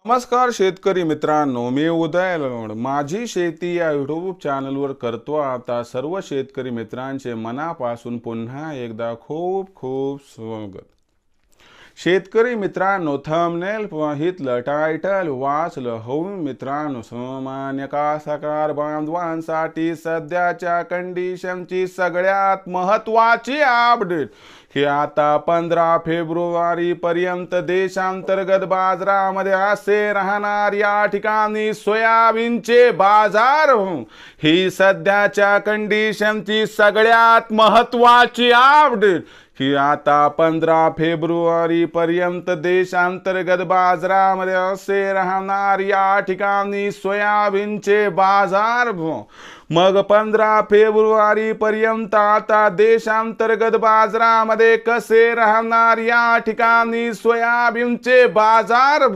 नमस्कार शेतकरी मित्रांनो, मी उदय लवड माझी शेती या यूट्यूब चॅनलवर करतो आता सर्व शेतकरी मित्रांचे मनापासून पुन्हा एकदा खूप खूप स्वागत। शेतकरी मित्रांनो, थंबनेल पाहितलं, टायटल वाचलं हो मित्रांनो, सामान्य कास्तकार बांधवांसाठी सध्याच्या कंडिशनची सगळ्यात महत्त्वाची अपडेट ही आता 15 फेब्रुवारी पर्यंत देशांतर्गत बाजारामध्ये असे राहणार। या ठिकाणी सोयाबीनचे बाजार ही सध्याच्या कंडिशनची सगळ्यात महत्त्वाची अपडेट ही आता 15 फेब्रुवारी पर्यंत देशांतर्गत बाजारामध्ये असे राहणार। या ठिकाणी सोयाबीनचे बाजार मग 15 फेब्रुवारी पर्यंत आता देशांतर्गत बाजारामध्ये कसे राहणार, या ठिकाणी सोयाबीनचे बाजार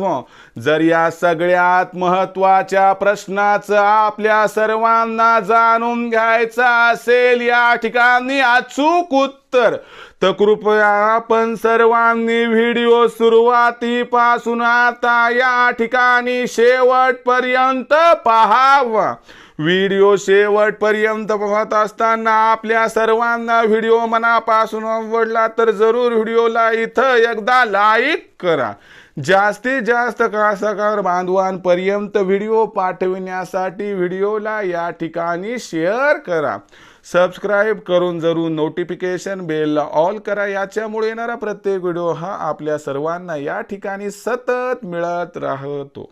जर या सगळ्यात महत्त्वाच्या प्रश्नाचं आपल्या सर्वांना जाणून घ्यायचं असेल या ठिकाणी अचूक उत्तर, तर कृपया आपण सर्वांनी व्हिडिओ सुरुवातीपासून आता या ठिकाणी शेवटपर्यंत पाहावा। व्हिडिओ शेवटपर्यंत पाहत असताना आपल्या सर्वांना व्हिडिओ मनापासून आवडला तर जरूर व्हिडिओला इथं एकदा लाईक करा। जास्तीत जास्त कास्तकार बांधवांपर्यंत व्हिडिओ पाठविण्यासाठी व्हिडिओला या ठिकाणी शेअर करा। सबस्क्राईब करून जरूर नोटिफिकेशन बेलला ऑल करा, याच्यामुळे येणारा प्रत्येक व्हिडिओ हा आपल्या सर्वांना या ठिकाणी सतत मिळत राहतो।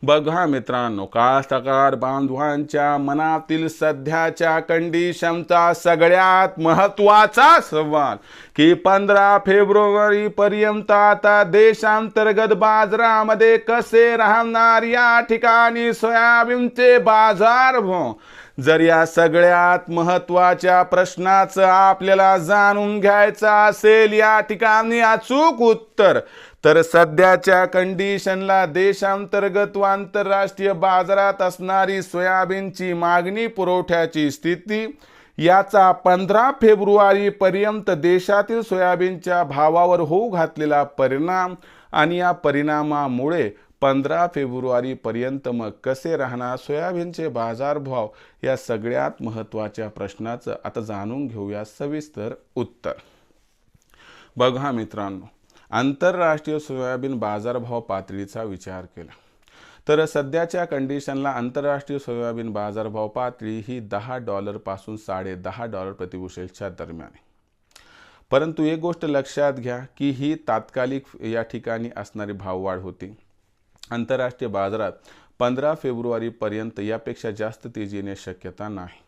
बघा मित्रांनो, कास्तकार बांधवांच्या मनातील सध्याच्या कंडिशनचा सगळ्यात महत्त्वाचा सवाल की 15 फेब्रुवारी पर्यंत आता देशांतर्गत बाजारामध्ये कसे राहणार, या ठिकाणी सोयाबीनचे बाजार जर या सगळ्यात महत्त्वाच्या प्रश्नाचं आपल्याला जाणून घ्यायचं असेल या ठिकाणी अचूक उत्तर, तर सध्याच्या कंडिशनला देशांतर्गत व आंतरराष्ट्रीय बाजारात असणारी सोयाबीनची मागणी पुरवठ्याची स्थिती याचा 15 फेब्रुवारी पर्यंत देशातील सोयाबीनच्या भावावर होऊ घातलेला परिणाम आणि या परिणामामुळे 15 फेब्रुवारी पर्यंत मग कसे राहणार सोयाबीनचे बाजारभाव, या सगळ्यात महत्त्वाच्या प्रश्नाचं आता जाणून घेऊया सविस्तर उत्तर। बघा मित्रांनो, आंतरराष्ट्रीय सोयाबीन बाजारभाव पातळीचा विचार केला तर सध्याच्या कंडिशनला आंतरराष्ट्रीय सोयाबीन बाजारभाव पातळी ही $10 पासून $10.5 प्रतिबुशेलच्या दरम्यान आहे। परंतु एक गोष्ट लक्षात घ्या की ही तात्कालिक या ठिकाणी असणारी भाववाढ होती। आंतरराष्ट्रीय बाजारात 15 फेब्रुवारी पर्यंत यापेक्षा जास्त तेजी येण्याची शक्यता नाही।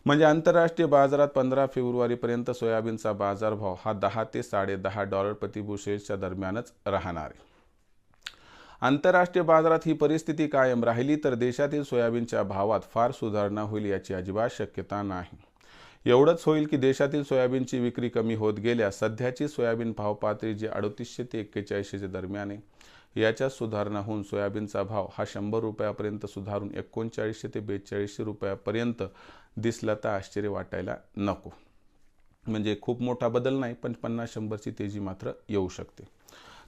म्हणजे आंतरराष्ट्रीय बाजारात 15 फेब्रुवारी पर्यंत सोयाबीनचा बाजारभाव हा $10 ते $10.5 प्रतिबुशेलच्या दरम्यानच राहणार आहे। आंतरराष्ट्रीय बाजारात ही परिस्थिती कायम राहिली तर देशातील सोयाबीनच्या भावात फार सुधारणा होईल याची अजिबात शक्यता नाही। एवढंच होईल की देशातील सोयाबीनची विक्री कमी होत गेल्यास सध्याची सोयाबीन भाव पातळी जी 3800 ते 4100 दरम्यान आहे याच्या सुधारणा होऊन सोयाबीनचा भाव हा $100 पर्यंत सुधारून 3900 ते 4200 रुपयापर्यंत दिसला तर आश्चर्य वाटायला नको। म्हणजे खूप मोठा बदल नाही, पण 50-100 ची तेजी मात्र येऊ शकते।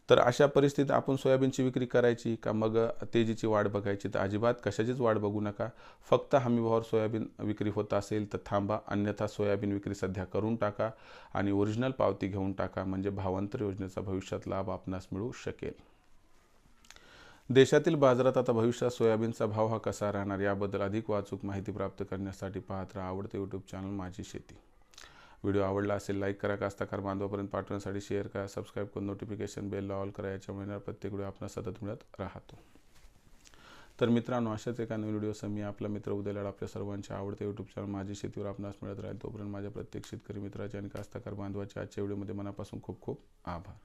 तर अशा परिस्थितीत आपण सोयाबीनची विक्री करायची का मग तेजीची वाढ बघायची, तर अजिबात कशाचीच वाढ बघू नका। फक्त हमीभावावर सोयाबीन विक्री होत असेल तर थांबा, अन्यथा सोयाबीन विक्री सध्या करून टाका आणि ओरिजिनल पावती घेऊन टाका, म्हणजे भावांतर योजनेचा भविष्यात लाभ आपणास मिळू शकेल। देशातील बाजारात आता भविष्यात सोयाबीनचा भाव हा कसा राहणार याबद्दल अधिक अचूक माहिती प्राप्त करण्यासाठी पाहत राहा आवडते यूट्यूब चॅनल माझी शेती। व्हिडिओ आवडला असेल लाईक करा, कास्तकार बांधवापर्यंत पाठवण्यासाठी शेअर करा, सबस्क्राईब करून नोटिफिकेशन बेलला ऑल करा, याच्यामुळे प्रत्येक व्हिडिओ आपल्याला सतत मिळत राहतो। तर मित्रांनो, अशाच एका नवीन व्हिडिओसह मी आपला मित्र उदय लवड आपल्या सर्वांच्या आवडते यूट्यूब चॅनल माझी शेतीवर आपणास मिळत राहील। तोपर्यंत माझ्या प्रत्येक शेतकरी मित्राचे आणि कास्तकार बांधवाच्या आजच्या व्हिडिओमध्ये मनापासून खूप खूप आभार।